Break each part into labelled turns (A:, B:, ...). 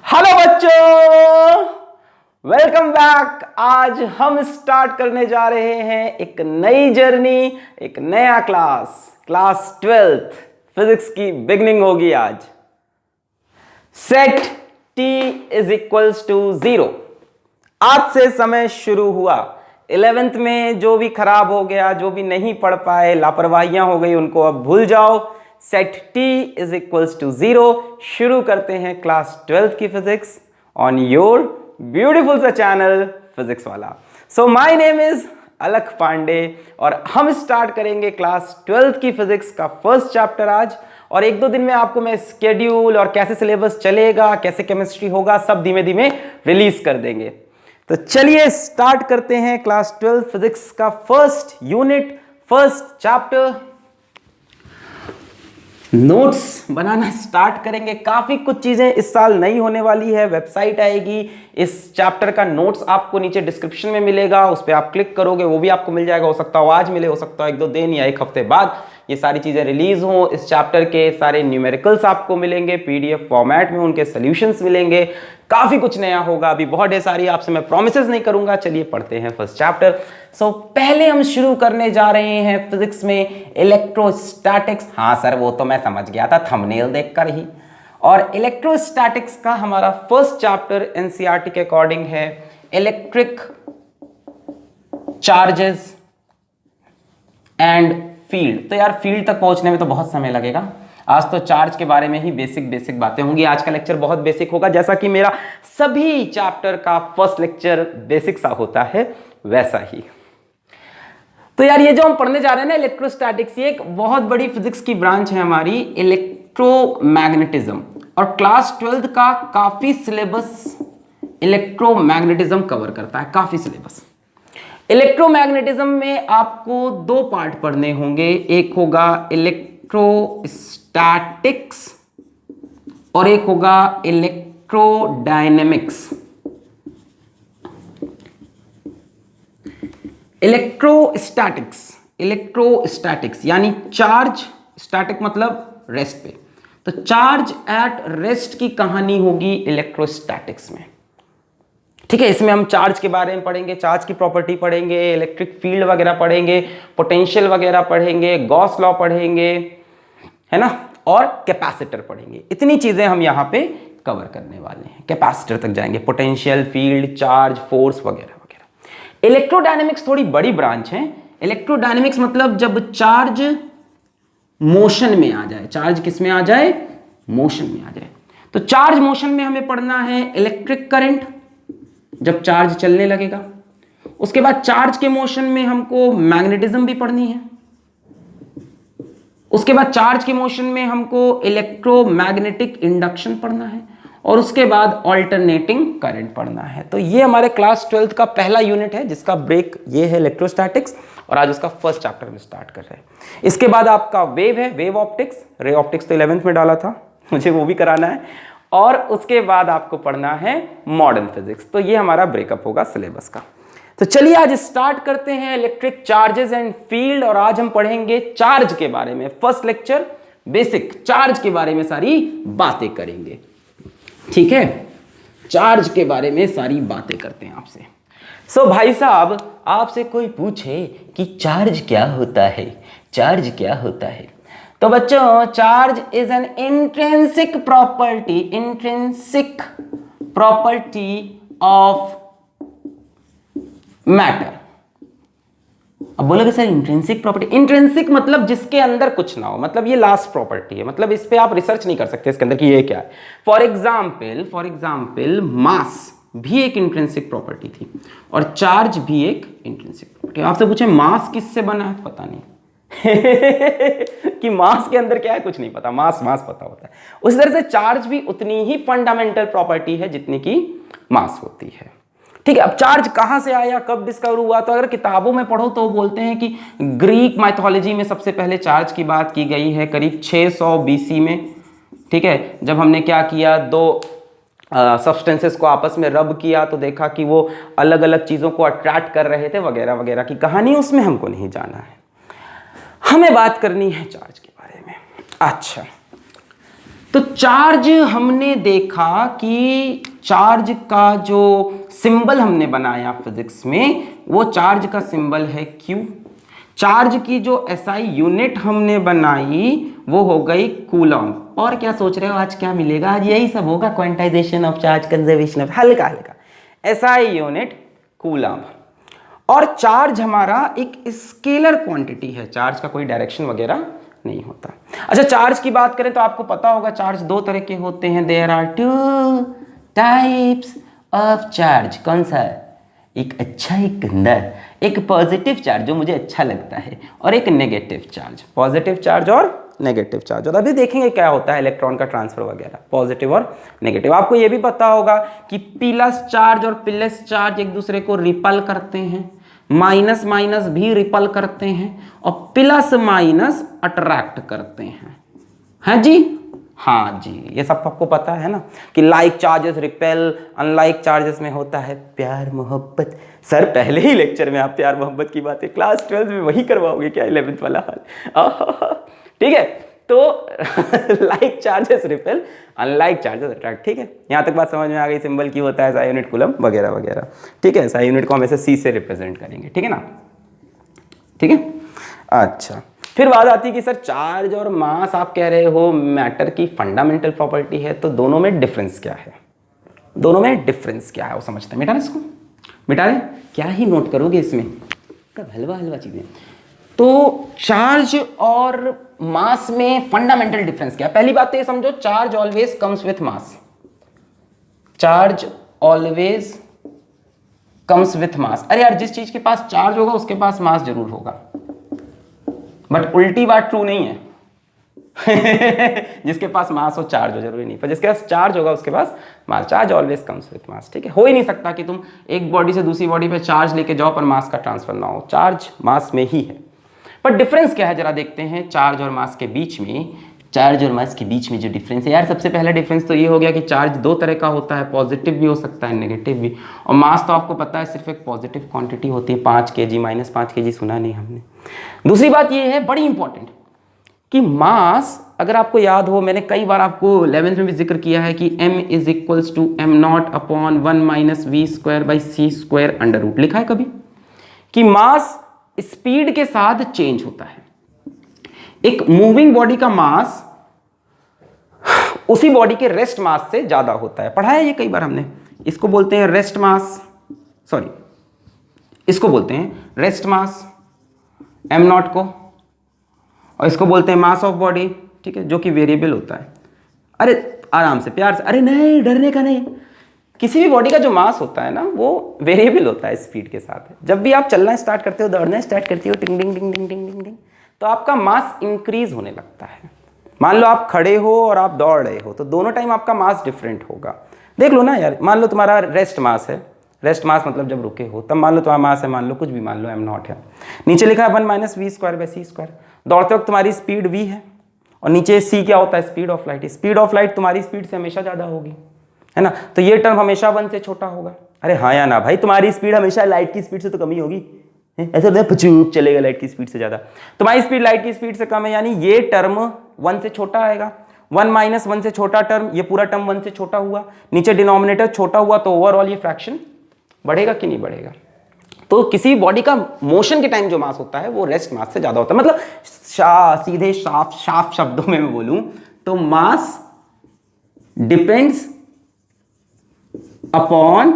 A: Hello बच्चों, welcome back. आज हम स्टार्ट करने जा रहे हैं एक नई जर्नी, एक नया क्लास 12th फिजिक्स की बिगनिंग होगी आज। Set t is equals to 0। आज से समय शुरू हुआ। 11th में जो भी खराब हो गया, जो भी नहीं पढ़ पाए, लापरवाहियां हो गई, उनको अब भूल जाओ। Set t is equals to 0। शुरू करते हैं क्लास 12th की फिजिक्स ऑन योर ब्यूटीफुल सा चैनल फिजिक्स वाला। सो माय नेम इज अलख पांडे और हम स्टार्ट करेंगे क्लास 12th की फिजिक्स का फर्स्ट चैप्टर आज। और एक दो दिन में आपको मैं स्केड्यूल और कैसे सिलेबस चलेगा, कैसे केमिस्ट्री होगा, सब धीमे धीमे रिलीज कर देंगे। तो चलिए स्टार्ट करते हैं क्लास 12 फिजिक्स का first unit, first chapter. Notes बनाना स्टार्ट करेंगे। काफी कुछ चीजें इस साल नई होने वाली है। वेबसाइट आएगी, इस चैप्टर का नोट्स आपको नीचे डिस्क्रिप्शन में मिलेगा, उस पर आप क्लिक करोगे, वो भी आपको मिल जाएगा। हो सकता हो आज मिले, हो सकता हो एक दो दिन या एक हफ्ते बाद ये सारी चीजें रिलीज हो। इस चैप्टर के सारे न्यूमेरिकल्स आपको मिलेंगे पीडीएफ फॉर्मेट में, उनके सॉल्यूशंस मिलेंगे। काफी कुछ नया होगा, अभी बहुत ढेर सारी आपसे मैं प्रॉमिसेस नहीं करूंगा। चलिए पढ़ते हैं फर्स्ट चैप्टर। सो पहले हम शुरू करने जा रहे हैं फिजिक्स में इलेक्ट्रोस्टैटिक्स। हाँ सर, वो तो मैं समझ गया था थंबनेल देखकर ही। और इलेक्ट्रोस्टैटिक्स का हमारा फर्स्ट चैप्टर एनसीईआरटी के अकॉर्डिंग है इलेक्ट्रिक चार्जेस एंड फील्ड। तो यार फील्ड तक पहुंचने में तो बहुत समय लगेगा। आज तो चार्ज के बारे में ही बेसिक बातें होंगी। आज का लेक्चर बहुत बेसिक होगा, जैसा कि मेरा सभी चैप्टर का फर्स्ट लेक्चर बेसिक सा होता है वैसा ही। तो यार ये जो हम पढ़ने जा रहे हैं ना इलेक्ट्रोस्टैटिक्स, ये एक बहुत बड़ी फिजिक्स की ब्रांच है हमारी, इलेक्ट्रोमैग्नेटिज्म। और क्लास 12th का काफी सिलेबस इलेक्ट्रोमैग्नेटिज्म कवर करता है, काफी सिलेबस। इलेक्ट्रोमैग्नेटिज्म में आपको दो पार्ट पढ़ने होंगे, एक होगा इलेक्ट्रोस्टैटिक्स और एक होगा इलेक्ट्रोडायनेमिक्स। इलेक्ट्रोस्टैटिक्स यानी चार्ज, स्टैटिक मतलब रेस्ट पे, तो चार्ज एट रेस्ट की कहानी होगी इलेक्ट्रोस्टैटिक्स में। ठीक है, इसमें हम चार्ज के बारे में पढ़ेंगे, चार्ज की प्रॉपर्टी पढ़ेंगे, इलेक्ट्रिक फील्ड वगैरह पढ़ेंगे, पोटेंशियल वगैरह पढ़ेंगे, गॉस लॉ पढ़ेंगे, है ना, और कैपेसिटर पढ़ेंगे। इतनी चीजें हम यहाँ पे कवर करने वाले हैं। कैपेसिटर तक जाएंगे, पोटेंशियल, फील्ड, चार्ज, फोर्स वगैरह वगैरह। इलेक्ट्रोडायनेमिक्स थोड़ी बड़ी ब्रांच है। इलेक्ट्रोडायनेमिक्स मतलब जब चार्ज मोशन में आ जाए, चार्ज किस में आ जाए, मोशन में आ जाए। तो चार्ज मोशन में हमें पढ़ना है इलेक्ट्रिक करंट, जब चार्ज चलने लगेगा। उसके बाद चार्ज के मोशन में हमको मैग्नेटिज्म भी पढ़नी है। उसके बाद चार्ज के मोशन में हमको इलेक्ट्रोमैग्नेटिक इंडक्शन पढ़ना है। और उसके बाद ऑल्टरनेटिंग करंट पढ़ना है। तो ये हमारे क्लास 12th का पहला यूनिट है, जिसका ब्रेक ये है इलेक्ट्रोस्टैटिक्स, और आज उसका फर्स्ट चैप्टर में स्टार्ट कर रहे हैं। इसके बाद आपका वेव है, वेव ऑप्टिक्स। रे ऑप्टिक्स तो 11th में डाला था, मुझे वो भी कराना है। और उसके बाद आपको पढ़ना है मॉडर्न फिजिक्स। तो ये हमारा ब्रेकअप होगा सिलेबस का। तो चलिए आज स्टार्ट करते हैं इलेक्ट्रिक चार्जेस एंड फील्ड। और आज हम पढ़ेंगे चार्ज के बारे में। फर्स्ट लेक्चर बेसिक चार्ज के बारे में सारी बातें करेंगे। ठीक है, चार्ज के बारे में सारी बातें करते हैं आपसे। सो भाई साहब, आपसे कोई पूछे कि चार्ज क्या होता है, चार्ज क्या होता है, तो बच्चों charge is an intrinsic property of matter. अब बोलोगे सर इंट्रिंसिक प्रॉपर्टी, इंट्रिंसिक मतलब जिसके अंदर कुछ ना हो, मतलब ये लास्ट प्रॉपर्टी है, मतलब इस पे आप रिसर्च नहीं कर सकते इसके अंदर कि ये क्या है। फॉर एग्जाम्पल मास भी एक इंट्रिंसिक प्रॉपर्टी थी और चार्ज भी एक इंट्रिंसिक प्रॉपर्टी। आपसे पूछे मास किससे बना है, पता नहीं कि मास के अंदर क्या है, कुछ नहीं पता, मास पता होता है। उसी तरह से चार्ज भी उतनी ही फंडामेंटल प्रॉपर्टी है जितनी की मास होती है। ठीक है, अब चार्ज कहां से आया, कब डिस्कवर हुआ, तो अगर किताबों में पढ़ो तो बोलते हैं कि ग्रीक माइथोलॉजी में सबसे पहले चार्ज की बात की गई है करीब 600 बीसी में। ठीक है, जब हमने क्या किया, दो सब्सटेंसेस को आपस में रब किया तो देखा कि वो अलग अलग चीजों को अट्रैक्ट कर रहे थे वगैरह वगैरह की कहानी, उसमें हमको नहीं जाना है, हमें बात करनी है चार्ज के बारे में। अच्छा, तो चार्ज हमने देखा कि चार्ज का जो सिंबल हमने बनाया फिजिक्स में, वो चार्ज का सिंबल है Q। चार्ज की जो एसआई यूनिट हमने बनाई वो हो गई कूलॉम्ब। और क्या सोच रहे हो आज क्या मिलेगा? आज यही सब होगा, quantization of charge, conservation of, हल्का हल्का। SI unit coulomb. और चार्ज हमारा एक स्केलर क्वांटिटी है, चार्ज का कोई डायरेक्शन वगैरह नहीं होता। अच्छा, चार्ज की बात करें तो आपको पता होगा चार्ज दो तरह के होते हैं। There are two types of charge. कौन सा? एक अच्छा, एक गंदा। एक पॉजिटिव चार्ज जो मुझे अच्छा लगता है, और एक नेगेटिव चार्ज। पॉजिटिव चार्ज और नेगेटिव चार्ज। और अभी देखेंगे क्या होता है इलेक्ट्रॉन का ट्रांसफर वगैरह, पॉजिटिव और नेगेटिव। आपको यह भी पता होगा कि प्लस चार्ज और प्लस चार्ज एक दूसरे को रिपल करते हैं, माइनस माइनस भी रिपल करते हैं, और प्लस माइनस अट्रैक्ट करते हैं। हाँ जी, हाँ जी, ये सब आपको पता है ना कि like charges repel, unlike charges में होता है प्यार मोहब्बत। सर पहले ही लेक्चर में आप प्यार मोहब्बत की बातें क्लास 12 में वही करवाओगे क्या? 11th वाला हाल। ठीक है, तो like charges repel, unlike charges attract. ठीक है, यहाँ तक बात समझ में आ गई। सिंबल की होता है SI यूनिट कूलम वगैरह वगैरह। ठीक है, SI यूनिट को हम ऐसे C से रिप्रेजेंट करेंगे। ठीक है ना? ठीक है, अच्छा। फिर बात आती है कि सर चार्ज और मास आप कह रहे हो मैटर की फंडामेंटल प्रॉपर्टी है, तो दोनों में डिफरेंस क्या है? दोनों में डिफरेंस क्या है वो समझते हैं। मिटा रहे इसको, मिटा रहे, क्या ही नोट करोगे इसमें, कब हलवा हलवा चीजें। तो चार्ज और मास में फंडामेंटल डिफरेंस क्या है? पहली बात तो ये समझो, charge always comes with mass. Charge always comes with मास। अरे यार, जिस चीज के पास चार्ज होगा उसके पास मास जरूर होगा, बट उल्टी बात ट्रू नहीं है। जिसके पास मास हो चार्ज हो जरूरी नहीं, पर जिसके पास चार्ज होगा उसके पास mass. Charge always comes with mass. ठीक है, हो ही नहीं सकता कि तुम एक बॉडी से दूसरी बॉडी पे चार्ज लेके जाओ पर मास का ट्रांसफर ना हो। चार्ज मास में ही है। पर डिफरेंस क्या है जरा देखते हैं चार्ज और मास के बीच में। चार्ज और मास के बीच में जो डिफरेंस है यार, सबसे पहला डिफरेंस तो ये हो गया कि चार्ज दो तरह का होता है, पॉजिटिव भी हो सकता है, नेगेटिव भी। और मास तो आपको पता है सिर्फ एक पॉजिटिव क्वांटिटी होती है, 5 kg, -5 kg सुना नहीं हमने। दूसरी बात ये है बड़ी इंपॉर्टेंट कि मास, अगर आपको याद हो, मैंने कई बार आपको 11th में भी जिक्र किया है कि m is equals to m0/1 - v²/c² लिखा है कभी? कि मास स्पीड के साथ चेंज होता है। एक मूविंग बॉडी का मास उसी बॉडी के रेस्ट मास से ज्यादा होता है। पढ़ा है ये कई बार हमने। इसको बोलते हैं रेस्ट मास, सॉरी इसको बोलते हैं रेस्ट मास m0 को, और इसको बोलते हैं मास ऑफ बॉडी। ठीक है, जो कि वेरिएबल होता है। अरे आराम से, प्यार से, अरे नहीं, डरने का नहीं। किसी भी बॉडी का जो मास होता है ना वो वेरिएबल होता है स्पीड के साथ। जब भी आप चलना स्टार्ट करते हो, दौड़ना स्टार्ट करते हो, टिंग डिंग डिंग डिंग डिंग डिंग डिंग, तो आपका मास इंक्रीज होने लगता है। मान लो आप खड़े हो और आप दौड़ रहे हो, तो दोनों टाइम आपका मास डिफरेंट होगा। देख लो ना यार, मान लो तुम्हारा रेस्ट मास है, रेस्ट मास मतलब जब रुके हो, तब मान लो तुम्हारा मास है, मान लो कुछ भी, मान लो m0 है, नीचे लिखा है 1 - v²/c²। दौड़ते वक्त तुम्हारी स्पीड v है, और नीचे c क्या होता है? Speed of light. Speed of light तुम्हारी स्पीड से हमेशा ज्यादा होगी, है ना? तो ये टर्म हमेशा 1 से छोटा होगा। अरे हाँ या ना भाई, तुम्हारी स्पीड हमेशा लाइट की स्पीड से तो कम ही होगी। ऐसा नहीं पचूक चलेगा लाइट की स्पीड से ज्यादा। तुम्हारी स्पीड लाइट की स्पीड से कम है, यानी ये टर्म 1 से छोटा आएगा। 1 - 1 से छोटा टर्म, ये पूरा टर्म 1 से छोटा हुआ, नीचे डिनोमिनेटर छोटा हुआ, तो ओवरऑल ये फ्रैक्शन बढ़ेगा कि नहीं बढ़ेगा? तो किसी बॉडी का मोशन के टाइम जो मास होता है वो रेस्ट मास से ज्यादा होता है। मतलब सीधे साफ शब्दों में मैं बोलूं तो मास डिपेंड्स अपॉन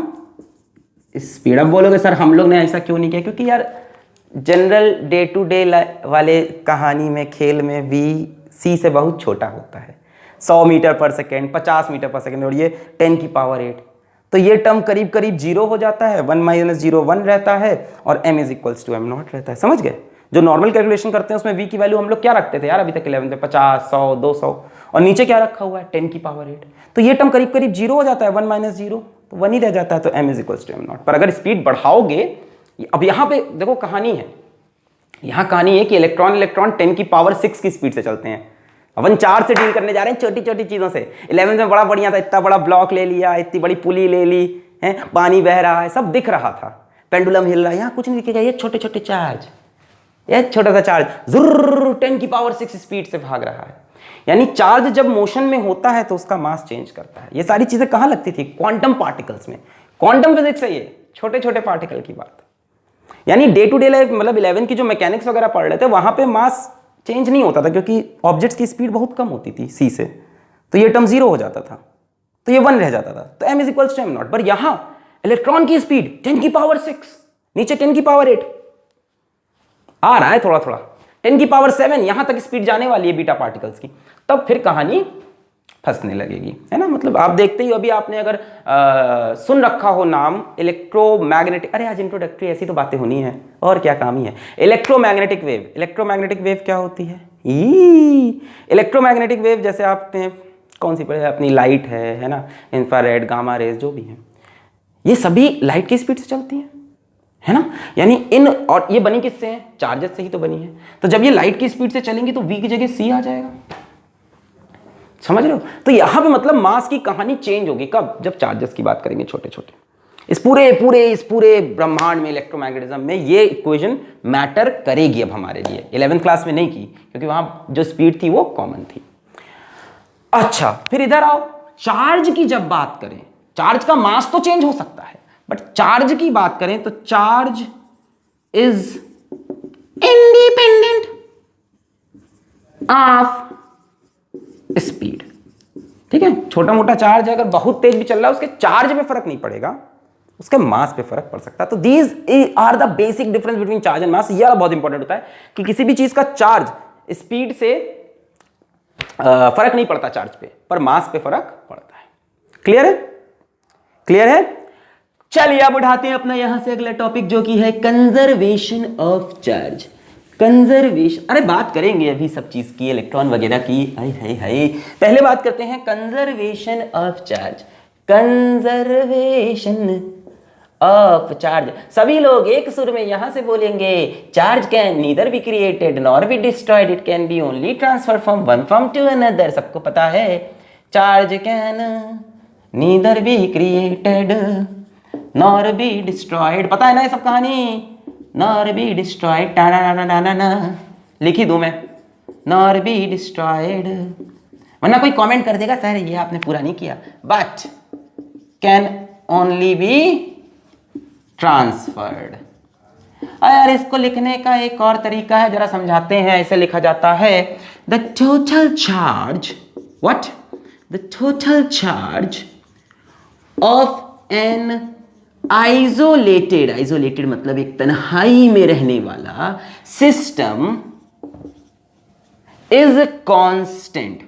A: स्पीड। अब बोलोगे सर हम लोग ने ऐसा क्यों नहीं किया? क्योंकि यार जनरल डे टू डे वाले कहानी में, खेल में भी c से बहुत छोटा होता है। 100 मीटर पर सेकेंड, 50 मीटर पर सेकेंड, और ये 10⁸ तो ये टर्म करीब करीब 0 हो जाता है। 1 - 0 1 रहता है, और m is equals to m0 रहता है। समझ गए? जो नॉर्मल कैलकुलेशन करते हैं उसमें v की वैल्यू हम लोग क्या रखते थे यार अभी तक 11 में? 50, 100, 200, और नीचे क्या रखा हुआ है? 10⁸। तो ये टर्म करीब करीब 0 हो जाता है। 1 - 0 तो 1 ही रह जाता है, तो m is equals to m0। पर अगर स्पीड बढ़ाओगे, अब यहाँ पे देखो कहानी है, यहाँ कहानी है कि इलेक्ट्रॉन 10⁶ की स्पीड से चलते हैं। अपन 4 से डील करने जा रहे हैं, छोटी छोटी चीजों से। 11 में बड़ा बढ़िया था, इतना बड़ा ब्लॉक ले लिया, इतनी बड़ी पुली ले ली है, पानी बह रहा है, सब दिख रहा था, पेंडुलम हिल रहा है। यहाँ कुछ नहीं दिखेगा, ये छोटे छोटे चार्ज, ये छोटा सा चार्ज जुर्र 10⁶ स्पीड से भाग रहा है। यानी चार्ज जब मोशन में होता है तो उसका मास चेंज करता है। ये सारी चीजें कहाँ लगती थी? क्वांटम पार्टिकल्स में। क्वांटम फिजिक्स है ये, छोटे छोटे पार्टिकल की बात। यानी डे टू डे लाइफ मतलब 11 की जो मैकेनिक्स वगैरह पढ़ रहे थे वहां पे मास चेंज नहीं होता था, क्योंकि ऑब्जेक्ट्स की स्पीड बहुत कम होती थी c से, तो ये टर्म 0 हो जाता था, तो ये 1 रह जाता था, तो m is equals to m not. पर यहां इलेक्ट्रॉन की स्पीड 10 की पावर 6, नीचे 10 की पावर 8 आ रहा है, थोड़ा थोड़ा 10 की पावर 7 यहां तक स्पीड जाने वाली है बीटा पार्टिकल्स की, तब फिर कहानी फंसने लगेगी, है ना। मतलब आप देखते ही अभी आपने अगर सुन रखा हो नाम इलेक्ट्रोमैग्नेटिक, अरे आज इंट्रोडक्टरी ऐसी तो बातें होनी है और क्या काम ही है। इलेक्ट्रोमैग्नेटिक वेव, इलेक्ट्रोमैग्नेटिक वेव क्या होती है? इलेक्ट्रोमैग्नेटिक वेव जैसे आपने कौन सी पढ़ी? अपनी लाइट है ना, इंफ्रारेड, गामा रेज जो भी है, ये सभी लाइट की स्पीड से चलती है ना। यानी इन, और ये बनी किससे है? चार्जेस से ही तो बनी है। तो जब ये लाइट की स्पीड से चलेंगी तो v की जगह c आ जाएगा, समझ रहे हो? तो यहां पे मतलब मास की कहानी चेंज होगी कब? जब चार्जेस की बात करेंगे छोटे छोटे। इस पूरे ब्रह्मांड में इलेक्ट्रोमैग्नेटिज्म में ये इक्वेशन मैटर करेगी अब हमारे लिए। 11th क्लास में नहीं की, क्योंकि वहां जो स्पीड थी वो कॉमन थी। अच्छा, फिर इधर आओ, चार्ज की जब बात करें, चार्ज का मास तो चेंज हो सकता है, बट चार्ज की बात करें तो charge is independent of speed. ठीक है, छोटा मोटा चार्ज है, अगर बहुत तेज भी चल रहा है उसके चार्ज पे फर्क नहीं पड़ेगा, उसके मास पे फर्क पड़ सकता है। तो these are the basic difference between charge and mass. यह बहुत इंपॉर्टेंट होता है कि किसी भी चीज का चार्ज स्पीड से फर्क नहीं पड़ता चार्ज पे, पर मास पे फर्क पड़ता है। क्लियर है? क्लियर है? चलिए अब उठाते हैं अपना यहां से अगला टॉपिक, जो कि है कंजर्वेशन ऑफ चार्ज। कंजर्वेशन, अरे बात करेंगे अभी सब चीज की, इलेक्ट्रॉन वगैरह की। हाय पहले बात करते हैं conservation of charge. Conservation of charge, सभी लोग एक सुर में यहां से बोलेंगे, charge can neither be created nor be destroyed, it can be only transfer from one form to another. सबको पता है charge can neither be created nor be destroyed, पता है ना ये सब कहानी। नॉर बी डिस्ट्रॉयड, लिखी दूं मैं, नॉर बी डिस्ट्रॉयड, वरना कोई कमेंट कर देगा सर ये आपने पूरा नहीं किया। But can only be transferred. यार इसको लिखने का एक और तरीका है, जरा समझाते हैं। ऐसे लिखा जाता है, the total charge, what? The total charge of an isolated, isolated मतलब एक तन्हाई में रहने वाला सिस्टम इज कांस्टेंट।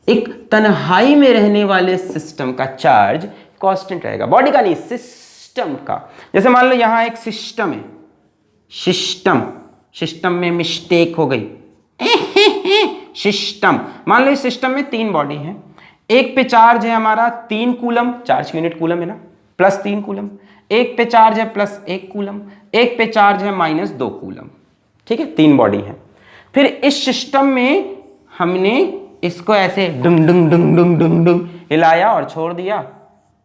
A: एक तन्हाई में रहने वाले सिस्टम का चार्ज कांस्टेंट रहेगा, बॉडी का नहीं, सिस्टम का। जैसे मान लो यहां एक सिस्टम है, सिस्टम में मिस्टेक हो गई, सिस्टम, मान लो इस सिस्टम में 3 बॉडी है, एक पे चार्ज है हमारा 3 कूलम, चार्ज की यूनिट कूलम है ना, प्लस 3 कूलम, एक पे चार्ज है प्लस 1 कूलम, एक पे चार्ज है माइनस 2 कूलम। ठीक है, 3 बॉडी है। फिर इस सिस्टम में हमने इसको ऐसे डुंग डुंग डुंग डुंग डुंग डुंग हिलाया और छोड़ दिया,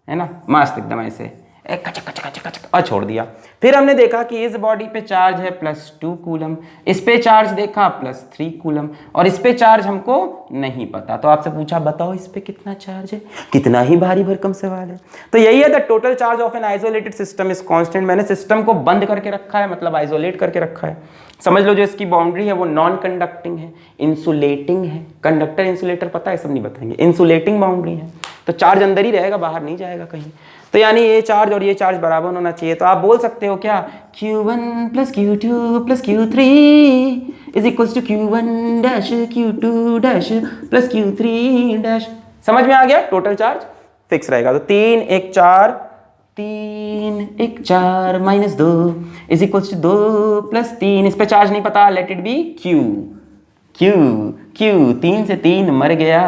A: है ना, मस्त एकदम ऐसे कचक कचक कचक कचक और छोड़ दिया। फिर हमने देखा कि इस बॉडी पे चार्ज है प्लस 2 कूलम, इस पे चार्ज देखा प्लस 3 कूलम, और इस पे चार्ज हमको नहीं पता, तो आपसे पूछा बताओ इस पे कितना चार्ज है। कितना ही भारी भरकम सवाल है। तो यही है, the total charge of an isolated system is constant. मैंने सिस्टम को बंद करके रखा है, मतलब आइसोलेट करके रखा है। समझ लो जो इसकी बाउंड्री है वो नॉन कंडक्टिंग है, इंसुलेटिंग है। कंडक्टर इंसुलेटर पता है, सब नहीं बताएंगे। इंसुलेटिंग बाउंड्री है, तो चार्ज अंदर ही रहेगा, बाहर नहीं जाएगा कहीं। तो यानी ये चार्ज और ये चार्ज बराबर होना चाहिए। तो आप बोल सकते हो क्या, Q1 plus Q2 plus Q3 is equals to Q1 dash Q2 dash plus Q3 dash. समझ में आ गया? टोटल चार्ज फिक्स रहेगा। तो 3 1 4 3 1 4 minus 2 is equals to 2 plus 3, इस पे चार्ज नहीं पता, लेट इट बी Q 3 से 3 मर गया,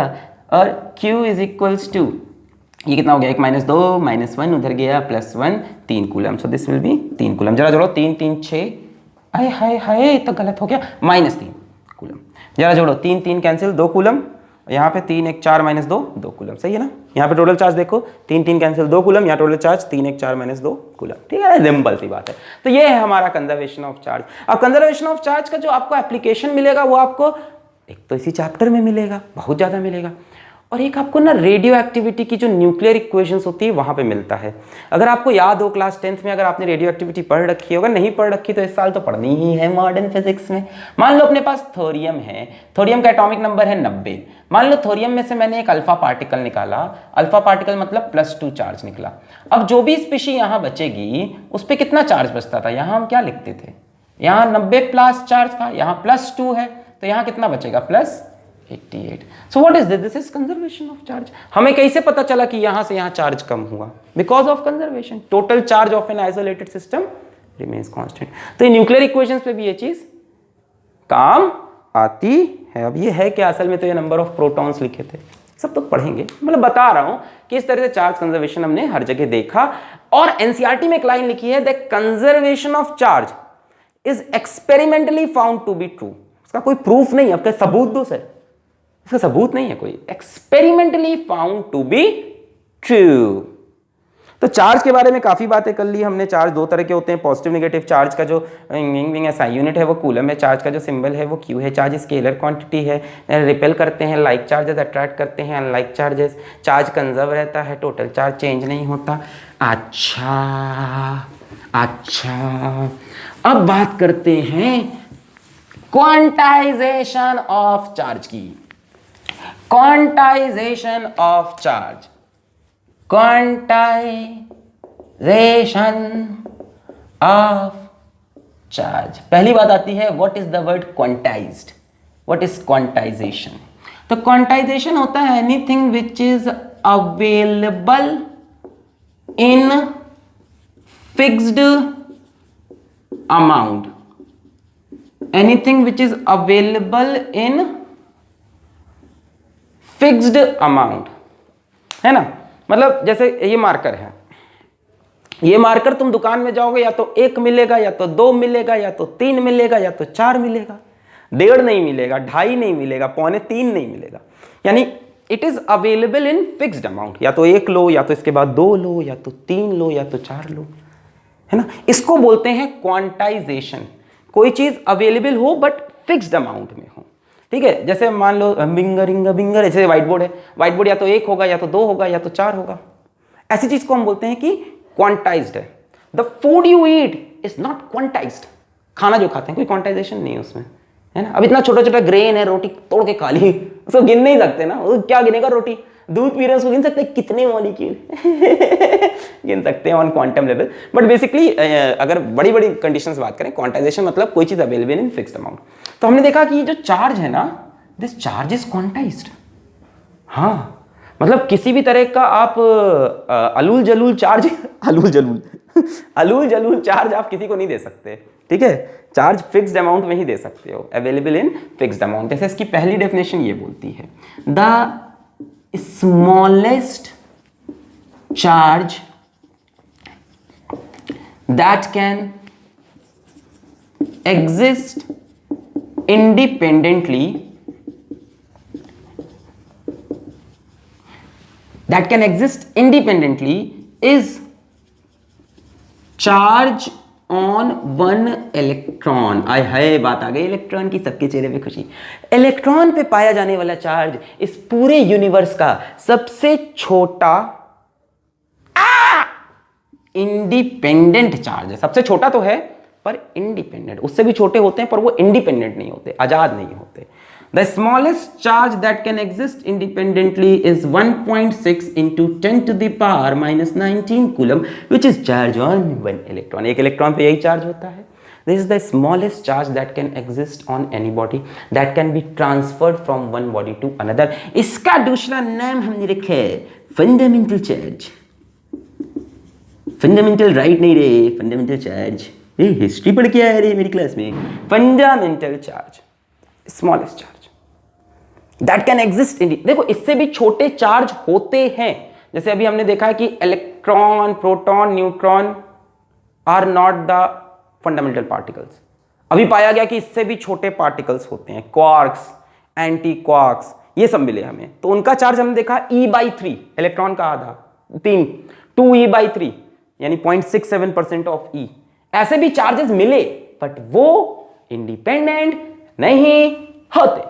A: और Q इज इक्वल्स टू, ये कितना हो गया, 1 माइनस 2 माइनस 1 उधर गया plus 1, 3 coulomb. So this will be 3 coulomb. जरा जोड़ो, 3 3 6, आए हाय हाय तो गलत हो गया, माइनस 3 कूलम। जरा जोड़ो, 3 3 कैंसिल, 2 कूलम, यहाँ पे 3 1 4 माइनस 2 2 कूलम। सही है ना? यहाँ पे टोटल चार्ज देखो, 3 3 कैंसिल 2 कूलम, यहाँ टोटल चार्ज 3 1 4 माइनस 2 कूलम। ठीक है, सिंपल सी बात है। तो ये है हमारा कंजर्वेशन ऑफ चार्ज। अब कंजर्वेशन ऑफ चार्ज का जो आपको एप्लीकेशन मिलेगा वो आपको एक तो इसी चैप्टर में मिलेगा, बहुत ज़्यादा मिलेगा, और एक आपको ना रेडियो एक्टिविटी की जो न्यूक्लियर इक्वेशंस होती है वहाँ पे मिलता है। अगर आपको याद हो क्लास 10th में अगर आपने रेडियो एक्टिविटी पढ़ रखी है, अगर नहीं पढ़ रखी तो इस साल तो पढ़नी ही है मॉडर्न फिजिक्स में। मान लो अपने पास थोरियम है, थोरियम का एटॉमिक नंबर है 90। मान लो थोरियम में से मैंने एक अल्फा पार्टिकल निकाला, अल्फा पार्टिकल मतलब +2 चार्ज निकला। अब जो भी स्पीशी यहाँ बचेगी उस पर कितना चार्ज बचता था, यहाँ हम क्या लिखते थे, यहाँ 90 प्लस चार्ज था, यहाँ +2 है, तो यहाँ कितना बचेगा +88। So what is this? This is conservation of charge. हमें कैसे पता चला कि यहां से यहां चार्ज कम हुआ? Because of conservation. Total charge of an isolated system remains constant. तो न्यूक्लियर इक्वेशंस पे भी ये चीज काम आती है। अब ये है कि असल में तो ये नंबर ऑफ प्रोटॉन्स लिखे थे, सब तो पढ़ेंगे, मतलब बता रहा हूं कि इस तरह से चार्ज कंजर्वेशन हमने हर जगह देखा। और एनसीईआरटी में एक लाइन लिखी है, the conservation of charge is experimentally found to be true. इसका कोई प्रूफ नहीं है, आपका सबूत दो सर, इसका सबूत नहीं है कोई, experimentally found to be true. तो चार्ज के बारे में काफी बातें कर ली हमने। चार्ज दो तरह के होते हैं, पॉजिटिव नेगेटिव। चार्ज का जो SI यूनिट है वो कूलम है, चार्ज का जो सिंबल है वो Q है। चार्ज स्केलर क्वांटिटी है, रिपेल करते हैं, लाइक चार्जेस अट्रैक्ट करते हैं अनलाइक चार्जेस। चार्ज कंजर्व रहता है, टोटल चार्ज चेंज नहीं होता। अच्छा अब बात करते हैं क्वांटाइजेशन ऑफ चार्ज की। Quantization of charge, quantization of charge. पहली बात आती है, what is the word quantized? What is quantization? तो क्वांटाइजेशन होता है anything which is available in fixed amount, anything which is available in fixed amount, है ना। मतलब जैसे ये मार्कर है, ये मार्कर तुम दुकान में जाओगे या तो 1 मिलेगा, या तो 2 मिलेगा, या तो 3 मिलेगा, या तो 4 मिलेगा, 1.5 नहीं मिलेगा, 2.5 नहीं मिलेगा, 2.25 नहीं मिलेगा। यानी it is available in fixed amount. या तो 1 लो, या तो इसके बाद 2 लो, या तो 3 लो, या तो 4 लो, है ना। इसको बोलते हैं क्वांटाइजेशन। कोई चीज अवेलेबल हो बट फिक्स्ड अमाउंट में हो, ठीक है। जैसे मान लो बिंगर, जैसे व्हाइट बोर्ड है, व्हाइट बोर्ड या तो 1 होगा, या तो 2 होगा, या तो 4 होगा। ऐसी चीज को हम बोलते हैं कि क्वांटाइज्ड है। The food you eat is not quantized. खाना जो खाते हैं कोई क्वांटाइजेशन नहीं है उसमें, है ना। अब इतना छोटा छोटा ग्रेन है, रोटी तोड़ के खा ली, उसको गिन नहीं सकते ना, वो क्या गिनेगा रोटी? दूध पी रहे हैं उसको गिन सकते हैं कितने मॉलिक्यूल गिन सकते हैं on quantum level. But basically अगर बड़ी बड़ी कंडीशंस बात करें, क्वांटाइजेशन मतलब कोई चीज अवेलेबल इन फिक्स्ड अमाउंट। तो हमने देखा कि ये जो चार्ज है ना, दिस चार्ज इज क्वांटाइज्ड। हाँ, मतलब किसी भी तरह का आप अलूल जलूल चार्ज अलूल जलूल चार्ज आप किसी को नहीं दे सकते, ठीक है। चार्ज फिक्स्ड अमाउंट में ही दे सकते हो, अवेलेबल इन फिक्स्ड अमाउंट। जैसे इसकी पहली डेफिनेशन ये बोलती है, the smallest charge that can exist independently is charge on one electron। आय हाय, बात आ गई इलेक्ट्रॉन की, सबके चेहरे पे खुशी। इलेक्ट्रॉन पे पाया जाने वाला चार्ज इस पूरे यूनिवर्स का सबसे छोटा इंडिपेंडेंट चार्ज है। सबसे छोटा तो है पर इंडिपेंडेंट, उससे भी छोटे होते हैं पर वो इंडिपेंडेंट नहीं होते, आजाद नहीं होते। The smallest charge that can exist independently is 1.6 into 10 to the power minus 19 coulomb, which is charge on one electron। एक इलेक्ट्रॉन पे यही चार्ज होता है। This is the smallest charge that can exist on any body that can be transferred from one body to another। इसका दूसरा नाम हमने रखा है फंडामेंटल चार्ज। फंडामेंटल राइट नहीं रे, फंडामेंटल चार्ज। ये हिस्ट्री पढ़ के आया रे मेरी क्लास में। Fundamental charge, smallest charge that can exist in. देखो इससे भी छोटे चार्ज होते हैं, जैसे अभी हमने देखा है कि electron, proton, neutron are not the fundamental particles. अभी पाया गया कि इससे भी छोटे पार्टिकल्स होते हैं, क्वार्क्स, एंटी क्वार्क्स, ये सब मिले हमें। तो उनका चार्ज हमने देखा E/3, इलेक्ट्रॉन का आधा 3, 2E/3 यानी 0.67% ऑफ E। ऐसे भी चार्जेस मिले बट वो इंडिपेंडेंट नहीं होते।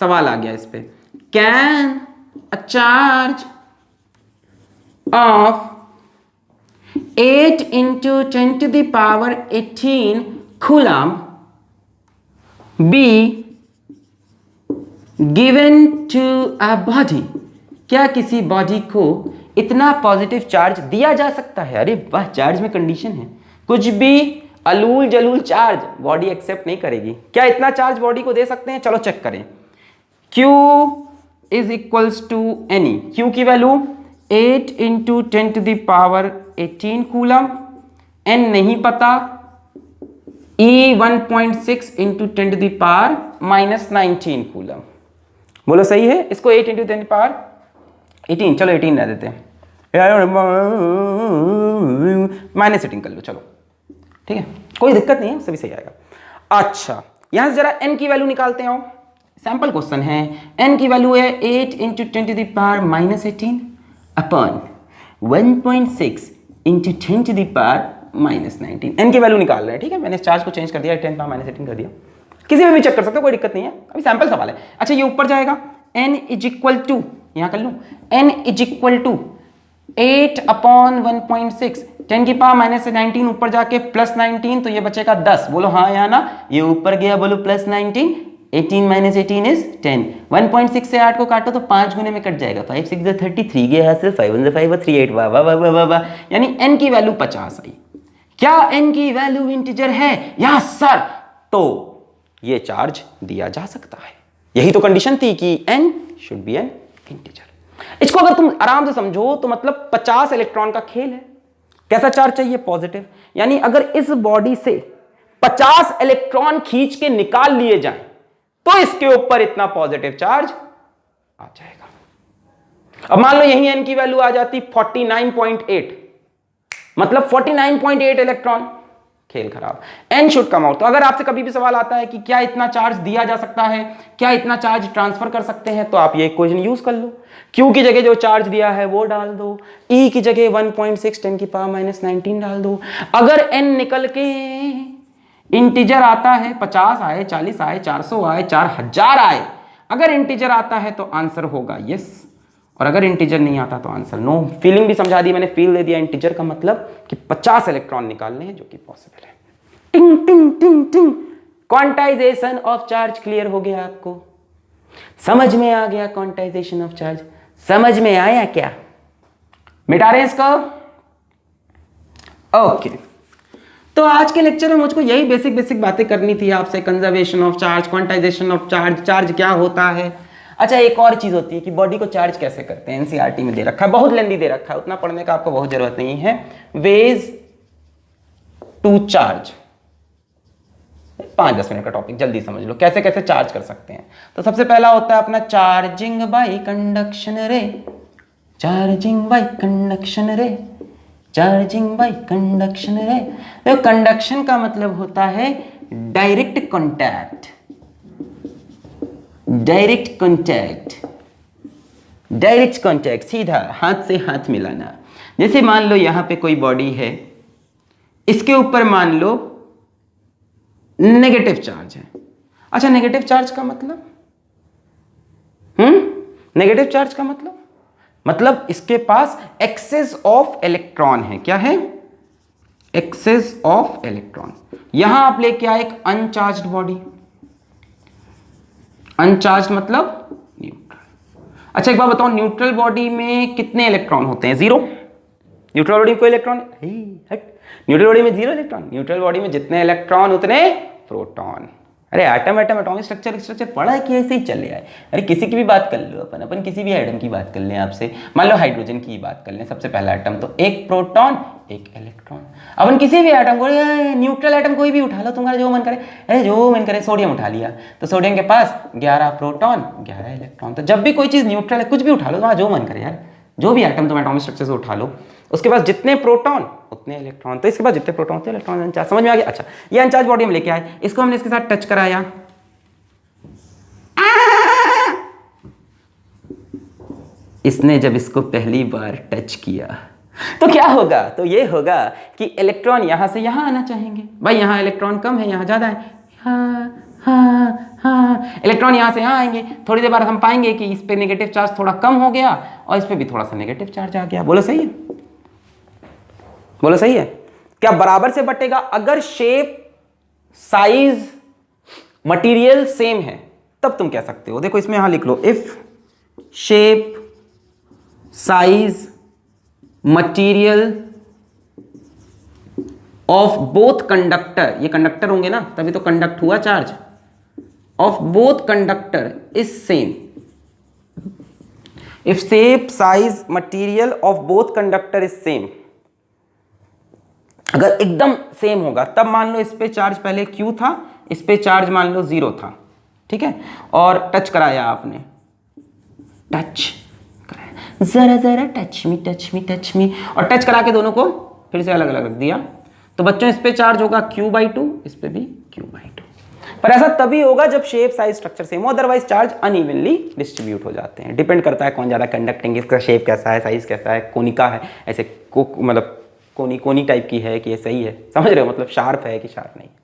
A: सवाल आ गया इस पे, can a charge of 8 into 10 to the power 18 coulomb be given to a body? क्या किसी बॉडी को इतना पॉजिटिव चार्ज दिया जा सकता है? अरे वाह, चार्ज में कंडीशन है, कुछ भी अलूल जलूल चार्ज बॉडी एक्सेप्ट नहीं करेगी। क्या इतना चार्ज बॉडी को दे सकते हैं? चलो चेक करें। Q is equals to any, Q की value 8 into 10 to the power 18 coulomb, n नहीं पता, E 1.6 into 10 to the power minus 19 coulomb. बोलो सही है? इसको 8 इंटू 10 पावर 18, चलो 18 रह देते हैं, माइनस 18 कर लो, चलो ठीक है, कोई दिक्कत नहीं है, सभी सही आएगा। अच्छा यहां से जरा n की वैल्यू निकालते हैं। सैंपल क्वेश्चन है, n की वैल्यू है 8 into 10 to the power minus 18 upon 1.6 into 10 to the power minus 19। n की वैल्यू निकाल रहे हैं, ठीक है, मैंने इस चार्ज को चेंज कर दिया, 10 पावर माइनस 18 कर दिया, किसी में भी चेक कर सकते हो, कोई दिक्कत नहीं है, अभी सैंपल सवाल है। अच्छा ये ऊपर जाएगा, n इज इक्वल टू, यहां कर लूं, n is equal to 8 upon 1.6, 10 की पावर माइनस 19, ऊपर जाके प्लस 19, तो ये बचेगा 10। बोलो हाँ या ना, ये ऊपर गया, बोलो प्लस 19, 18 माइनस 18 इज 10। 1.6 से 8 को काटो तो 5 गुने में कट जाएगा, 5 6 33 गया हासिल, 5 1 5 3 8, वाह वाह वाह वाह वाह, यानी n की वैल्यू 50 आई। क्या n की वैल्यू इंटीजर है? यस सर, तो ये चार्ज दिया जा सकता है। यही तो कंडीशन थी कि n should be N integer. इसको अगर तुम आराम से समझो तो मतलब 50 इलेक्ट्रॉन का खेल है। कैसा चार्ज चाहिए? पॉजिटिव। यानी अगर इस बॉडी से 50 इलेक्ट्रॉन खींच के निकाल लिए जाएं तो इसके ऊपर इतना पॉजिटिव चार्ज आ जाएगा। अब मान लो यही n की वैल्यू आ जाती 49.8, मतलब 49.8 इलेक्ट्रॉन, खेल खराब, n शुड कम आउट। तो अगर आपसे कभी भी सवाल आता है कि क्या इतना चार्ज दिया जा सकता है, क्या इतना चार्ज ट्रांसफर कर सकते हैं, तो आप ये इक्वेशन यूज कर लो। q की जगह जो चार्ज दिया है वो डाल दो, e की जगह 1.6 10 की पावर माइनस 19 डाल दो। अगर n निकल के इंटीजर आता है, 50 आए, 40 आए, 400 आए, 4000 आए, अगर इंटीजर आता है तो आंसर होगा यस, और अगर इंटीजर नहीं आता तो आंसर नो। फीलिंग भी समझा दी मैंने, फील दे दिया, इंटीजर का मतलब कि 50 इलेक्ट्रॉन निकालने हैं, जो कि पॉसिबल है। टिंग टिंग टिंग टिंग, क्वांटाइजेशन ऑफ चार्ज क्लियर हो गया आपको, समझ में आ गया क्वांटाइजेशन ऑफ चार्ज, समझ में आया क्या? मिटा रहे हैं इसको, ओके। तो आज के लेक्चर में मुझको यही बेसिक बेसिक बातें करनी थी आपसे, conservation of charge, quantization of charge, charge क्या होता है। अच्छा एक और चीज होती है कि बॉडी को चार्ज कैसे करते हैं, एनसीईआरटी में दे रखा है, बहुत लेंदी दे रखा है, उतना पढ़ने का आपको बहुत जरूरत नहीं है। वेज टू चार्ज, 5-10 मिनट का टॉपिक, जल्दी समझ लो कैसे कैसे चार्ज कर सकते हैं। तो सबसे पहला होता है अपना चार्जिंग बाय कंडक्शन रे, चार्जिंग बाय कंडक्शन रे, चार्जिंग बाय कंडक्शन रे। तो कंडक्शन का मतलब होता है direct contact, direct contact, direct contact, सीधा हाथ से हाथ मिलाना। जैसे मान लो यहां पे कोई बॉडी है, इसके ऊपर मान लो नेगेटिव चार्ज है। अच्छा नेगेटिव चार्ज का मतलब नेगेटिव चार्ज का मतलब इसके पास एक्सेस ऑफ इलेक्ट्रॉन है। क्या है? Excess of electron. यहां आप लेके आए एक अनचार्ज्ड बॉडी, अनचार्ज मतलब न्यूट्रल। अच्छा एक बात बताओ, न्यूट्रल बॉडी में कितने इलेक्ट्रॉन होते हैं? 0। न्यूट्रल बॉडी में कोई इलेक्ट्रॉन, न्यूट्रल बॉडी में 0 इलेक्ट्रॉन। न्यूट्रल बॉडी में जितने इलेक्ट्रॉन उतने प्रोटॉन। अरे एटम एटॉमिक स्ट्रक्चर पढ़ा है कि ऐसे ही चले आए? अरे किसी की भी बात कर लो, अपन किसी भी एटम की बात कर लें आपसे, मान लो हाइड्रोजन की बात कर लें, सबसे पहला एटम, तो एक प्रोटॉन एक इलेक्ट्रॉन। अपन किसी भी एटम को, न्यूट्रल एटम कोई भी उठा लो, तुम्हारा जो मन करे, अरे जो मन करे, सोडियम उठा लिया तो सोडियम के पास 11 प्रोटॉन 11 इलेक्ट्रॉन। तो जब भी कोई चीज न्यूट्रल है, कुछ भी उठा लो, तुम्हारा जो मन करे यार, जो भी एटम तुम एटॉमिक स्ट्रक्चर से उठा लो, उसके पास जितने प्रोटॉन उतने इलेक्ट्रॉन, तो इसके पास जितने प्रोटॉन उतने इलेक्ट्रॉन। अनचार्ज, समझ में आ गया? अच्छा ये अनचार्ज बॉडी हम लेके आए, इसको हमने इसके साथ टच कराया, इसने जब इसको पहली बार टच किया तो क्या होगा? तो ये होगा कि इलेक्ट्रॉन यहां से यहां आना चाहेंगे। भाई यहां इलेक्ट्रॉन कम है, यहां ज्यादा है, इलेक्ट्रॉन यहां से यहां आएंगे। थोड़ी देर बाद हम पाएंगे कि इस पे नेगेटिव चार्ज थोड़ा कम हो गया और इस पे भी थोड़ा सा नेगेटिव चार्ज आ गया। बोलो सही है? बोलो सही है? क्या बराबर से बटेगा? अगर शेप, साइज, मटेरियल सेम है तब तुम कह सकते हो। देखो इसमें यहां लिख लो, if shape, size, material of both conductor, ये कंडक्टर होंगे ना तभी तो कंडक्ट हुआ charge, of both conductor is same, if shape, size, material of both conductor is same, अगर एकदम सेम होगा तब मान लो इस पे चार्ज पहले Q था, इस पे चार्ज मान लो 0 था, ठीक है, और टच कराया आपने, टच कराया, जरा जरा touch me touch me touch me, और टच करा के दोनों को फिर से अलग अलग रख दिया, तो बच्चों इस पे चार्ज होगा Q/2, इस पे भी Q/2। पर ऐसा तभी होगा जब शेप साइज स्ट्रक्चर सेम हो, अदरवाइज चार्ज अनइवनली डिस्ट्रीब्यूट हो जाते हैं। डिपेंड करता है कौन ज़्यादा कंडक्टिंग, इसका शेप कैसा है, साइज कैसा है, कोनिका है, ऐसे मतलब कोनी टाइप की है कि ये सही है, समझ रहे हो, मतलब शार्प है कि शार्प नहीं है।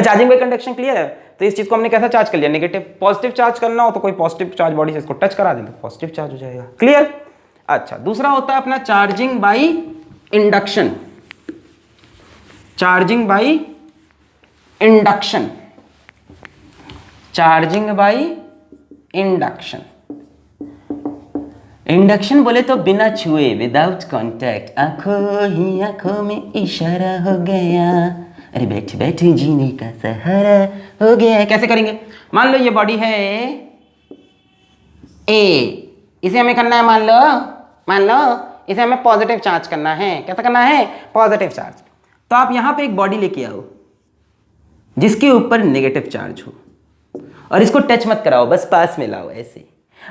A: चार्जिंग बाई कंडक्शन क्लियर है। तो इस चीज को हमने कैसा चार्ज कर लिया, नेगेटिव। पॉजिटिव चार्ज करना हो तो कोई पॉजिटिव चार्ज बॉडी से इसको टच करा दें तो पॉजिटिव चार्ज हो जाएगा। क्लियर। अच्छा, दूसरा होता है अपना charging by induction. Charging by induction, charging by induction. Induction बोले तो बिना छुए, विदाउट कांटेक्ट, आंखों ही आंखों में इशारा हो गया, अरे बैठ बैठ जीने का सहारा हो गया। कैसे करेंगे, मान लो ये बॉडी है ए, इसे हमें करना है, मान लो इसे हमें पॉजिटिव चार्ज करना है। कैसा करना है, पॉजिटिव चार्ज। तो आप यहां पे एक बॉडी लेके आओ जिसके ऊपर नेगेटिव चार्ज हो, और इसको टच मत कराओ, बस पास में लाओ ऐसे।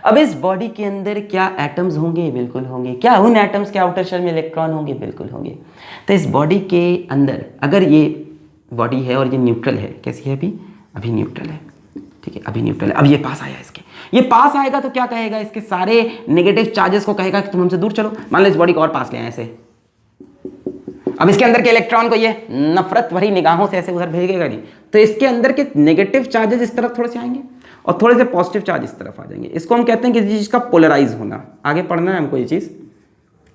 A: अब इस बॉडी के अंदर क्या एटम्स होंगे, बिल्कुल होंगे। क्या उन एटम्स के आउटर शेल में इलेक्ट्रॉन होंगे, बिल्कुल होंगे। तो इस बॉडी के अंदर अगर ये बॉडी है और ये न्यूट्रल है, कैसी है अभी न्यूट्रल है, ठीक है, अभी न्यूट्रल है। अब ये पास आया, इसके ये पास आएगा तो क्या कहेगा, इसके सारे नेगेटिव चार्जेस को कहेगा कि तुम हमसे दूर चलो। मान लो इस बॉडी को और पास ले आए ऐसे, अब इसके अंदर के इलेक्ट्रॉन को ये नफरत भरी निगाहों से ऐसे उधर भेजेगा नहीं, तो इसके अंदर के नेगेटिव चार्जेस इस तरफ थोड़े से आएंगे और थोड़े से पॉजिटिव चार्ज इस तरफ आ जाएंगे। इसको हम कहते हैं किसी चीज का पोलराइज होना। आगे पढ़ना है हमको ये चीज,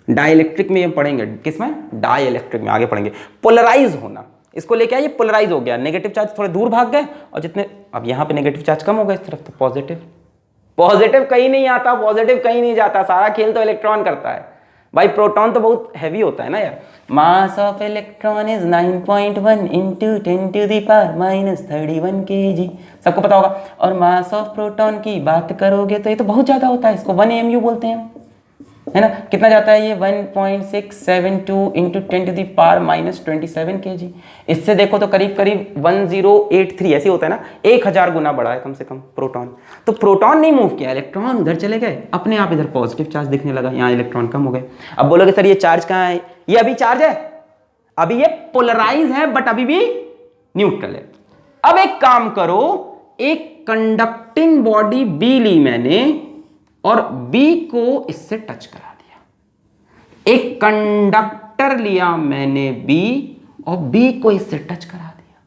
A: डाइलेक्ट्रिक में हम पढ़ेंगे। किसमें, डाइलेक्ट्रिक में आगे पढ़ेंगे। पोलराइज होना, इसको लेके आइए, पोलराइज हो गया, नेगेटिव चार्ज थोड़े दूर भाग गए और जितने, अब यहाँ पे नेगेटिव चार्ज कम हो गया इस तरफ, तो पॉजिटिव। पॉजिटिव कहीं नहीं आता, पॉजिटिव कहीं नहीं जाता, सारा खेल तो इलेक्ट्रॉन करता है भाई। प्रोटॉन तो बहुत हैवी होता है ना यार। Mass of electron is 9.1 into 10⁻³ kg, सबको पता होगा। और मास ऑफ प्रोटॉन की बात करोगे तो ये तो बहुत ज्यादा होता है, इसको 1 AMU बोलते हैं, है ना। कितना जाता है ये, 1.672 इंटू 10⁻27 kg। इससे देखो तो करीब करीब 1083 ऐसे होता है ना, 1000 गुना बड़ा है कम से कम प्रोटॉन। तो प्रोटॉन नहीं मूव किया, इलेक्ट्रॉन उधर चले गए, अपने आप इधर पॉजिटिव चार्ज दिखने लगा, यहाँ इलेक्ट्रॉन कम हो गए। अब बोलोगे सर ये चार्ज कहाँ है, ये अभी चार्ज है, अभी ये पोलराइज है बट अभी भी न्यूट्रल है। अब एक काम करो, एक कंडक्टिंग बॉडी बी ली मैंने और B को इससे टच करा दिया। एक कंडक्टर लिया मैंने B और B को इससे टच करा दिया।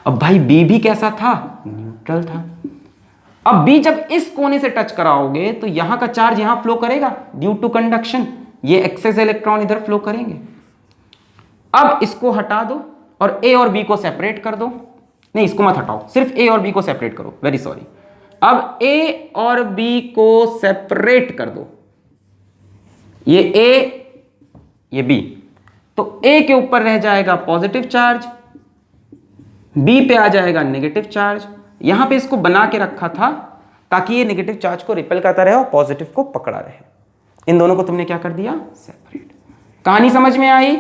A: अब भाई B भी कैसा था, न्यूट्रल था। अब B जब इस कोने से टच कराओगे तो यहां का चार्ज यहां फ्लो करेगा ड्यू टू कंडक्शन, ये एक्सेस इलेक्ट्रॉन इधर फ्लो करेंगे। अब इसको हटा दो और A और B को सेपरेट कर दो, नहीं इसको मत हटाओ, सिर्फ A और B को सेपरेट करो, वेरी सॉरी। अब A और B को सेपरेट कर दो, ये A ये B, तो A के ऊपर रह जाएगा पॉजिटिव चार्ज, B पे आ जाएगा नेगेटिव चार्ज। यहां पे इसको बना के रखा था ताकि ये नेगेटिव चार्ज को रिपेल करता रहे और पॉजिटिव को पकड़ा रहे। इन दोनों को तुमने क्या कर दिया, सेपरेट। कहानी समझ में आई।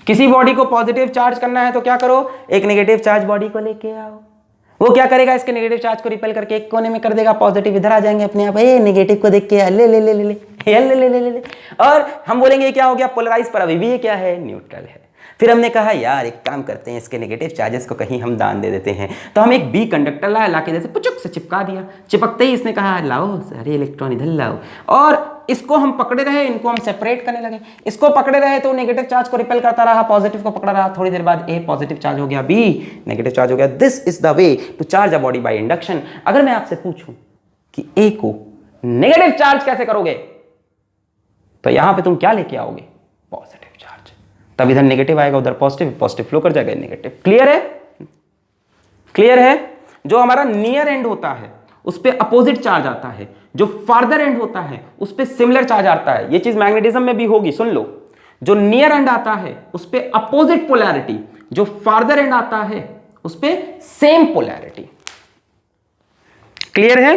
A: किसी बॉडी को पॉजिटिव चार्ज करना है तो क्या करो, एक नेगेटिव चार्ज बॉडी को लेके आओ, वो क्या करेगा, इसके नेगेटिव चार्ज को रिपेल करके एक कोने में कर देगा, पॉजिटिव इधर आ जाएंगे अपने आप। ए नेगेटिव को देख के ले ले ले ले ले ले ले ले ले, और हम बोलेंगे क्या हो गया, पोलराइज, पर अभी भी ये क्या है, न्यूट्रल है। फिर हमने कहा यार एक काम करते हैं, इसके नेगेटिव चार्जेस को कहीं हम दान दे देते हैं। तो हम एक B कंडक्टर लाए, लाके जैसे पुचुक से चिपका दिया। चिपकते ही इसने कहा लाओ सारे इलेक्ट्रॉन इधर लाओ, और इसको हम पकड़े रहे, इनको हम सेपरेट करने लगे। इसको पकड़े रहे तो नेगेटिव चार्ज को रिपेल करता रहा, पॉजिटिव को पकड़ा रहा। थोड़ी देर बाद A पॉजिटिव चार्ज हो गया, B नेगेटिव चार्ज हो गया। This is the way to charge a body by induction. अगर मैं आपसे पूछूं कि A को नेगेटिव चार्ज कैसे करोगे, तो यहां पे तुम क्या लेके आओगे, पॉजिटिव चार्ज। तब इधर नेगेटिव आएगा, उधर पॉजिटिव, पॉजिटिव फ्लो कर जाएगा नेगेटिव। क्लियर है, क्लियर है। जो हमारा नियर एंड होता है उस पे अपोजिट चार्ज आता है, जो फार्दर एंड होता है उस पे सिमिलर चार्ज आता है। ये चीज मैग्नेटिज्म में भी होगी, सुन लो। जो नियर एंड आता है उस पे अपोजिट पोलैरिटी, जो फार्दर एंड आता है उस पे सेम पोलैरिटी। क्लियर है,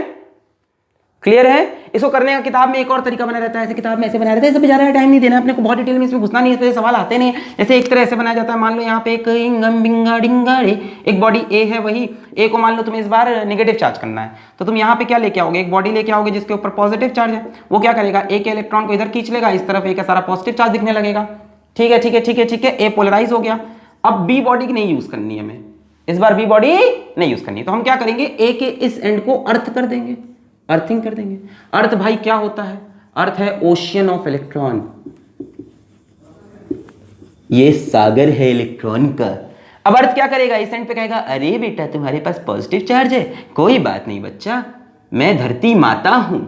A: क्लियर है? इसको करने का किताब में एक और तरीका बना रहता है, ऐसे किताब में ऐसे बनाया रहता है, इसमें ज़्यादा टाइम नहीं देना अपने को, बहुत डिटेल में इसमें घुसना नहीं है, तो ये सवाल आते नहीं है। जैसे एक तरह ऐसे बनाया जाता है, मान लो यहाँ पे एक इंगम बिंगा डिंगा रे, एक बॉडी ए है, वही ए को मान लो तुम्हें इस बार नेगेटिव चार्ज करना है, तो तुम यहाँ पे क्या लेके आओगे, एक बॉडी लेके आओगे जिसके ऊपर पॉजिटिव चार्ज है। वो क्या करेगा, ए के इलेक्ट्रॉन को इधर खींच लेगा, इस तरफ ए का सारा पॉजिटिव चार्ज दिखने लगेगा। ठीक है ठीक है ठीक है ठीक है, ए पोलराइज हो गया। अब बी बॉडी की नहीं यूज करनी है हमें, इस बार बी बॉडी नहीं यूज करनी है, तो हम क्या करेंगे, ए के इस एंड को अर्थ कर देंगे, अर्थिंग कर देंगे। अर्थ भाई क्या होता है, अर्थ है ओशियन ऑफ इलेक्ट्रॉन, ये सागर है इलेक्ट्रॉन का। अब अर्थ क्या करेगा, इस एंड पे कहेगा अरे बेटा तुम्हारे पास पॉजिटिव चार्ज है, कोई बात नहीं बच्चा, मैं धरती माता हूं,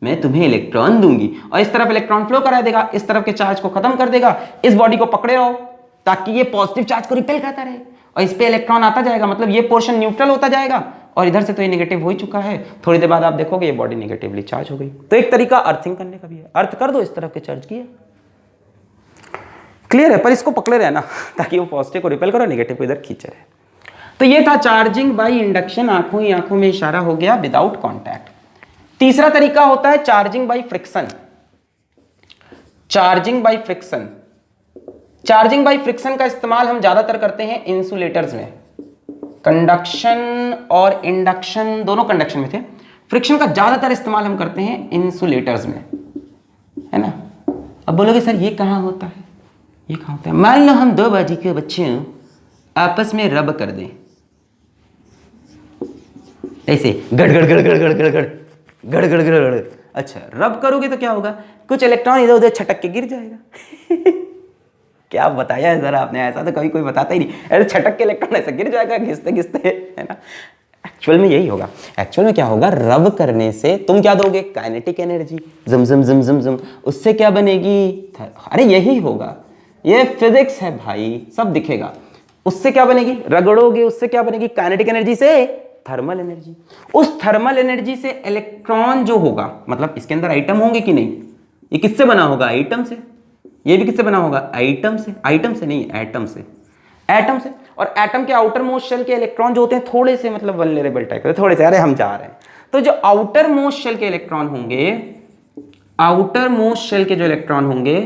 A: मैं तुम्हें इलेक्ट्रॉन दूंगी, और इस तरफ इलेक्ट्रॉन फ्लो करा देगा, इस तरफ के चार्ज को खत्म कर देगा। इस बॉडी को पकड़े रहो ताकि ये पॉजिटिव चार्ज को रिपेल करता रहे, और इस पे इलेक्ट्रॉन आता जाएगा, मतलब ये पोर्शन न्यूट्रल होता जाएगा, और इधर से तो ये नेगेटिव हो ही चुका है, थोड़ी देर बाद आप देखोगे ये बॉडी नेगेटिवली चार्ज हो गई। तो एक तरीका अर्थिंग करने का भी है, अर्थ कर दो इस तरफ के चार्ज की, क्लियर है, पर इसको पकड़े रहना ताकि वो पॉजिटिव को रिपेल करो, नेगेटिव को इधर खींचे रहे। तो ये था चार्जिंग बाय इंडक्शन, आंखों ही आंखों में इशारा हो गया, विदाउट कॉन्टैक्ट। तीसरा तरीका होता है charging by friction. Charging by friction, charging by friction का इस्तेमाल हम ज्यादातर करते हैं इंसुलेटर्स में, कंडक्शन और इंडक्शन दोनों कंडक्शन में थे, फ्रिक्शन का ज्यादातर इस्तेमाल हम करते हैं इंसुलेटर्स में, है ना। अब बोलोगे सर ये कहाँ होता है, ये कहाँ होता है, मान लो हम दो बाजी के बच्चे आपस में रब कर दें, ऐसे गड़ गड़ गड़ गड़ गड़ गड़ गड़ गड़ गड़ गड़ गड़, अच्छा रब करोगे तो क्या होगा, कुछ इलेक्ट्रॉन इधर उधर छटक के गिर जाएगा क्या बताया है जरा आपने, ऐसा तो कभी कोई बताता ही नहीं, ऐसे छटक के इलेक्ट्रॉन ऐसे गिर जाएगा घिसते घिसते, है ना। एक्चुअल में यही होगा, एक्चुअल में क्या होगा, रब करने से तुम क्या दोगे, काइनेटिक एनर्जी, जम जम जम जम जम, उससे क्या बनेगी, अरे यही होगा, ये फिजिक्स है भाई, सब दिखेगा। उससे क्या बनेगी, रगड़ोगे उससे क्या बनेगी, काइनेटिक एनर्जी से थर्मल एनर्जी, उस थर्मल एनर्जी से इलेक्ट्रॉन जो होगा, मतलब इसके अंदर आइटम होंगे कि नहीं, ये किससे बना होगा, आइटम से, ये भी किससे बना होगा, आइटम से, आइटम से नहीं एटम से, एटम से। और एटम के आउटर मोस्ट शेल के इलेक्ट्रॉन जो होते हैं थोड़े से मतलब वल्नरेबल टाइप के, थोड़े से, अरे हम जा रहे हैं, तो जो आउटर मोस्ट शेल के इलेक्ट्रॉन होंगे, आउटर मोस्ट शेल के जो इलेक्ट्रॉन होंगे,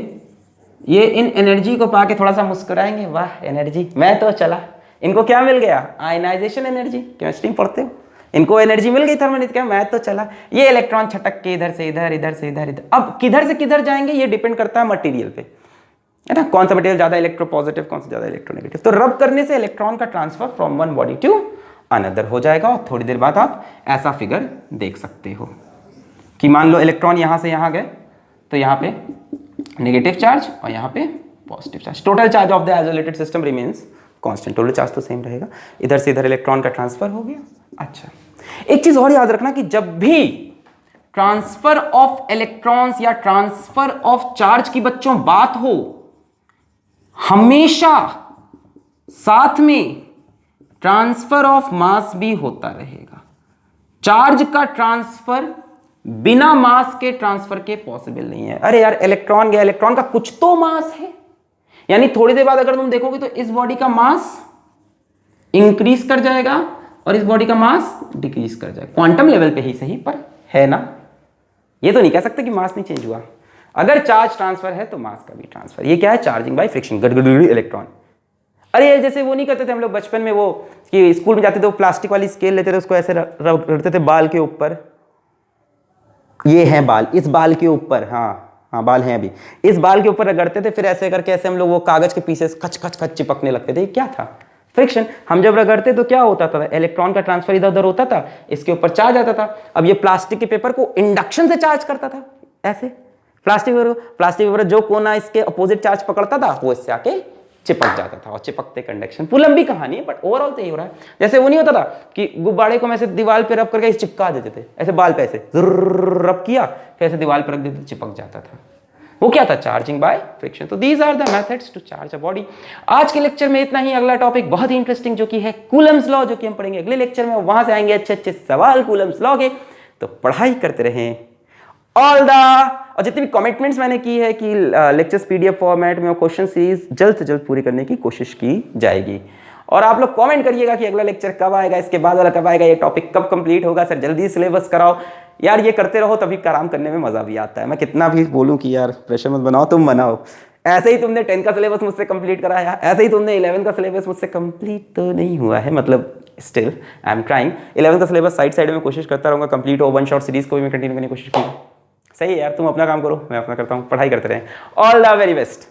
A: ये इन एनर्जी को पाके थोड़ा सा मुस्कुराएंगे, वाह एनर्जी, मैं तो चला, इनको क्या मिल गया, आयनाइजेशन एनर्जी, केमिस्ट्री पढ़ते हो, इनको एनर्जी मिल गई थर्मल, क्या मैं तो चला। ये इलेक्ट्रॉन छटक के इधर से इधर, इधर से इधर, इधर, अब किधर से किधर जाएंगे ये डिपेंड करता है मटेरियल पे, है ना, कौन सा मटेरियल ज्यादा इलेक्ट्रोपॉजिटिव, कौन सा ज्यादा इलेक्ट्रोनेगेटिव। तो रब करने से इलेक्ट्रॉन का transfer from one body to another हो जाएगा, और थोड़ी देर बाद आप ऐसा फिगर देख सकते हो कि मान लो इलेक्ट्रॉन यहां से यहां गए, तो यहाँ पे नेगेटिव चार्ज और यहाँ पे positive charge, total charge of the isolated system remains constant, total charge तो सेम रहेगा, इधर से इधर इलेक्ट्रॉन का ट्रांसफर हो गया। अच्छा, एक चीज और याद रखना कि जब भी ट्रांसफर ऑफ इलेक्ट्रॉन्स या ट्रांसफर ऑफ चार्ज की बच्चों बात हो, हमेशा साथ में ट्रांसफर ऑफ मास भी होता रहेगा। चार्ज का ट्रांसफर बिना मास के ट्रांसफर के पॉसिबल नहीं है। अरे यार इलेक्ट्रॉन गया, इलेक्ट्रॉन का कुछ तो मास है, यानी थोड़ी देर बाद अगर तुम देखोगे तो इस बॉडी का मास इंक्रीज कर जाएगा और इस बॉडी का मास डिक्रीज कर जाएगा, क्वांटम लेवल पे ही सही, पर है ना। ये तो नहीं कह सकते कि मास नहीं चेंज हुआ, अगर चार्ज ट्रांसफर है तो मास का भी ट्रांसफर। ये क्या है, चार्जिंग बाय फ्रिक्शन, गड़गड़ इलेक्ट्रॉन। अरे जैसे वो नहीं करते थे हम लोग बचपन में, वो कि स्कूल में जाते थे, वो प्लास्टिक वाली स्केल लेते थे, उसको ऐसे रखते थे बाल के ऊपर, ये है बाल, इस बाल के ऊपर, हाँ हाँ बाल हैं अभी, इस बाल के ऊपर रगड़ते थे, फिर ऐसे करके ऐसे हम लोग वो कागज के पीसेस खच खच खच चिपकने लगते थे। क्या था, फ्रिक्शन। हम जब रगड़ते तो क्या होता था, इलेक्ट्रॉन का ट्रांसफर इधर उधर होता था, इसके ऊपर चार्ज आता था। अब ये प्लास्टिक के पेपर को इंडक्शन से चार्ज करता था, ऐसे प्लास्टिक पेपर जो कोना इसके अपोजिट चार्ज पकड़ता था वो इससे आके चिपक जाता था, और चिपकते कंडक्शन। पूरी लंबी कहानी है बट ओवरऑल तो यही हो रहा है। जैसे वो नहीं होता था कि गुब्बारे को मैं ऐसे दीवार पे रब करके चिपका देते थे, ऐसे बाल पे ऐसे रब किया, फिर ऐसे दीवार पे रख देते, चिपक जाता था। वो क्या था, चार्जिंग बाय फ्रिक्शन। तो these are the methods to charge a body. आज के लेक्चर में इतना ही। अगला टॉपिक बहुत ही इंटरेस्टिंग जो कि है कूलम्स लॉ, जो कि हम पढ़ेंगे अगले लेक्चर में। वहां से आएंगे अच्छे अच्छे सवाल कूलम्स लॉ के। तो पढ़ाई करते रहें ऑल द, और जितनी भी कमिटमेंट्स मैंने की है कि लेक्चर्स पीडीएफ फॉर्मेट में और क्वेश्चन सीरीज जल्द से जल्द पूरी करने की कोशिश की जाएगी। और आप लोग कमेंट करिएगा कि अगला लेक्चर कब आएगा, इसके बाद वाला कब आएगा, ये टॉपिक कब कंप्लीट होगा, सर जल्दी सिलेबस कराओ। यार ये करते रहो तभी काम करने में मज़ा भी आता है। मैं कितना भी बोलूँ कि यार प्रेशर मत बनाओ, तुम बनाओ। ऐसे ही तुमने 10 का सिलेबस मुझसे कंप्लीट कराया, ऐसे ही तुमने 11 का सिलेबस मुझसे कंप्लीट तो नहीं हुआ है, मतलब स्टिल आई एम ट्राइंग। 11 का सिलेबस साइड में कोशिश करता रहूँगा कंप्लीट हो, वन शॉट सीरीज़ को भी मैं कंटिन्यू करने की कोशिश करूँ। सही है यार, तुम अपना काम करो, मैं अपना करता हूँ, पढ़ाई करते रहें। All the very best.